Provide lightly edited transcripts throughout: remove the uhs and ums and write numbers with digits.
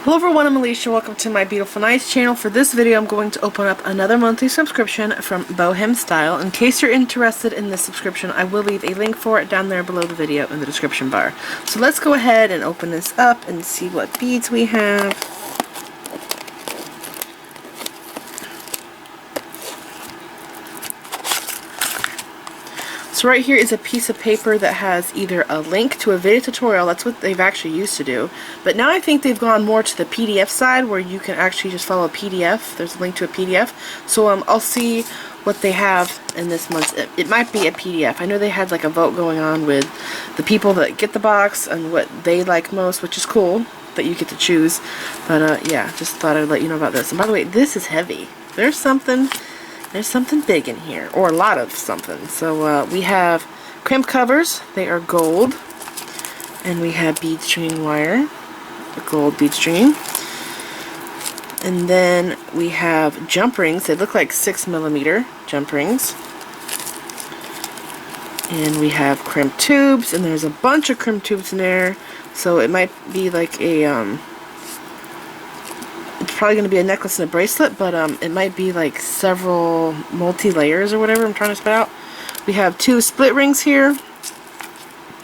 Hello everyone, I'm Alicia. Welcome to my beautiful nice channel. For this video I'm going to open up another monthly subscription from BohemStyle. In case you're interested in this subscription, I will leave a link for it down there below the video in the description bar. So let's go ahead and open this up and see what beads we have. So right here is a piece of paper that has either a link to a video tutorial, that's what they've actually used to do, but now I think they've gone more to the PDF side where you can actually just follow a PDF. There's a link to a PDF. So I'll see what they have in this month. It might be a PDF. I know they had like a vote going on with the people that get the box and what they like most, which is cool that you get to choose. But yeah, just thought I'd let you know about this. And by the way, this is heavy. There's something big in here, or a lot of something. So we have crimp covers. They are gold, and we have bead string wire, a gold bead string, and then we have jump rings. They look like 6mm jump rings, and we have crimp tubes, and there's a bunch of crimp tubes in there. So it might be like a it's probably going to be a necklace and a bracelet, but it might be like several multi-layers or whatever I'm trying to spell out. We have 2 split rings here,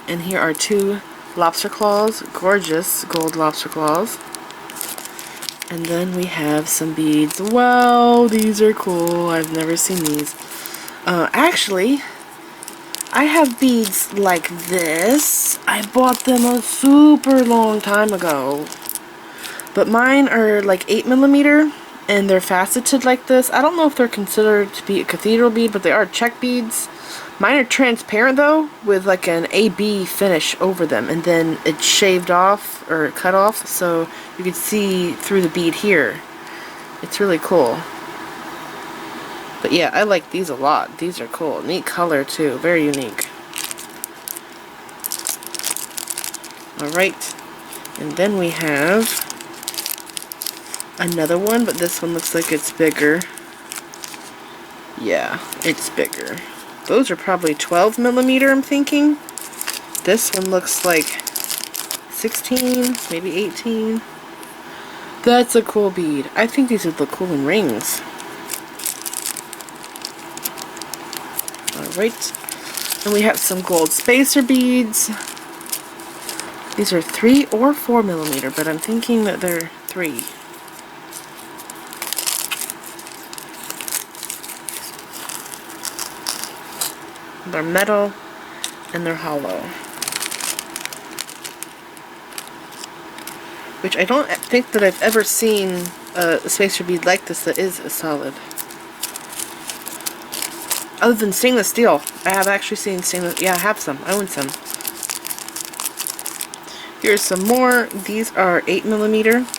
and here are 2 lobster claws, gorgeous gold lobster claws. And then we have some beads. Wow, these are cool. I've never seen these. Actually, I have beads like this. I bought them a super long time ago. But mine are like 8mm, and they're faceted like this. I don't know if they're considered to be a cathedral bead, but they are check beads. Mine are transparent though, with like an AB finish over them, and then it's shaved off, or cut off, so you can see through the bead here. It's really cool. But yeah, I like these a lot. These are cool. Neat color too. Very unique. Alright. And then we have another one, but this one looks like it's bigger. Yeah, it's bigger. Those are probably 12mm, I'm thinking. This one looks like 16, maybe 18. That's a cool bead. I think these would look cool in rings. Alright. And we have some gold spacer beads. These are 3 or 4mm, but I'm thinking that they're 3. They're metal, and they're hollow. Which I don't think that I've ever seen a spacer bead like this that is a solid. Other than stainless steel. I have actually seen stainless... Yeah, I have some. I own some. Here's some more. These are 8mm.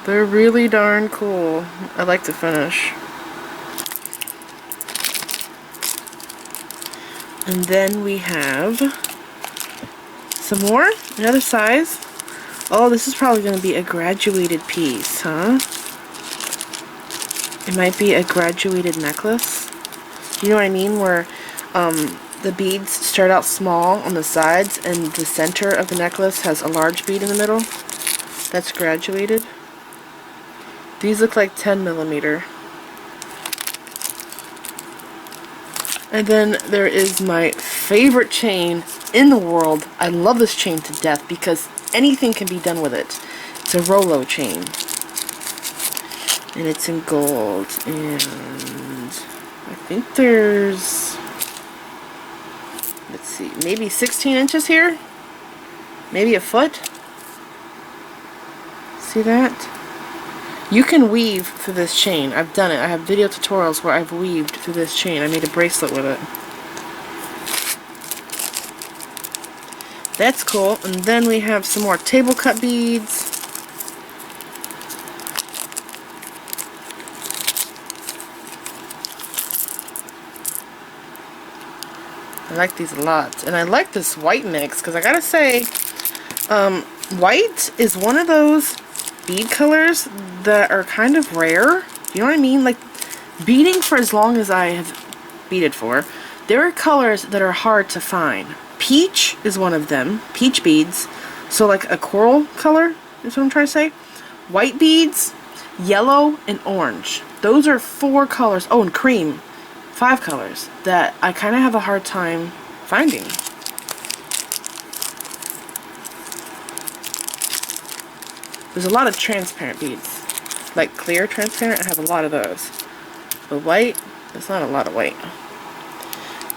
They're really darn cool. I like the finish. And then we have some more, another size. Oh, this is probably going to be a graduated piece, huh? It might be a graduated necklace. You know what I mean? Where the beads start out small on the sides and the center of the necklace has a large bead in the middle. That's graduated. These look like 10mm. And then there is my favorite chain in the world. I love this chain to death because anything can be done with it. It's a Rolo chain. And it's in gold. And I think there's, let's see, maybe 16 inches here? Maybe a foot? See that? You can weave through this chain. I've done it. I have video tutorials where I've weaved through this chain. I made a bracelet with it. That's cool. And then we have some more table cut beads. I like these a lot. And I like this white mix because I gotta say, white is one of those bead colors that are kind of rare. You know what I mean? Like, beading for as long as I have beaded for, There are colors that are hard to find. Peach is one of them. Peach beads. So like a coral color is what I'm trying to say. White beads, yellow, and orange. Those are 4 colors. Oh, and cream. 5 colors that I kind of have a hard time finding. There's a lot of transparent beads. Like clear transparent, I have a lot of those. But white, there's not a lot of white.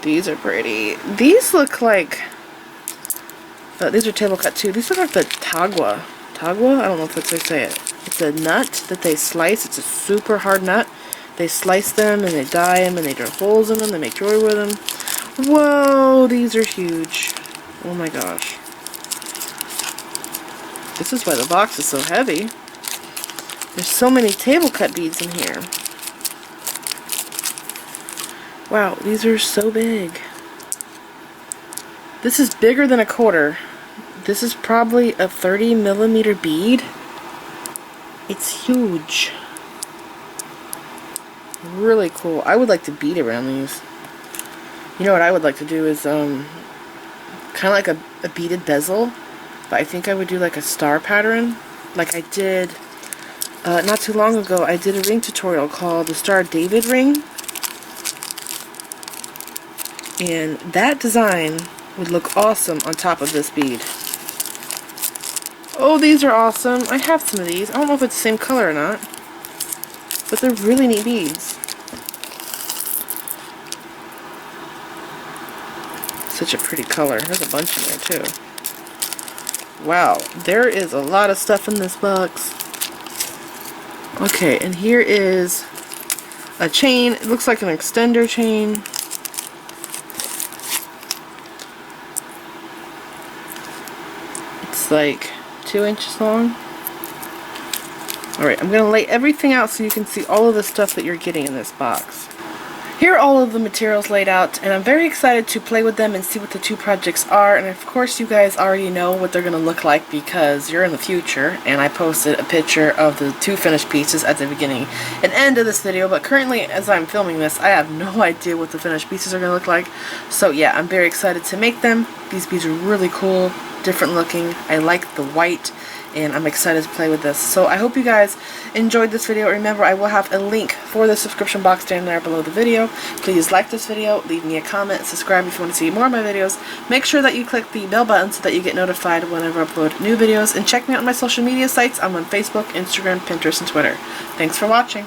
These are pretty. These look like, these are table cut too. These look like the tagua. Tagua? I don't know if that's how you say it. It's a nut that they slice. It's a super hard nut. They slice them and they dye them and they drill holes in them. They make jewelry with them. Whoa, these are huge. Oh my gosh. This is why the box is so heavy. There's so many table cut beads in here. Wow, these are so big. This is bigger than a quarter. This is probably a 30mm bead. It's huge. Really cool. I would like to bead around these. You know what I would like to do is kind of like a beaded bezel. But I think I would do like a star pattern. Like I did not too long ago. I did a ring tutorial called the Star David ring. And that design would look awesome on top of this bead. Oh, these are awesome. I have some of these. I don't know if it's the same color or not. But they're really neat beads. Such a pretty color. There's a bunch in there too. Wow, there is a lot of stuff in this box. Okay, and here is a chain. It looks like an extender chain. It's like 2 inches long. Alright, I'm going to lay everything out so you can see all of the stuff that you're getting in this box. Here are all of the materials laid out, and I'm very excited to play with them and see what the 2 projects are. And of course you guys already know what they're going to look like because you're in the future, and I posted a picture of the 2 finished pieces at the beginning and end of this video. But currently, as I'm filming this, I have no idea what the finished pieces are going to look like. So yeah, I'm very excited to make them. These beads are really cool, different looking. I like the white, and I'm excited to play with this. So I hope you guys enjoyed this video. Remember, I will have a link for the subscription box down there below the video. Please like this video, leave me a comment, subscribe if you want to see more of my videos. Make sure that you click the bell button so that you get notified whenever I upload new videos. And check me out on my social media sites. I'm on Facebook, Instagram, Pinterest, and Twitter. Thanks for watching.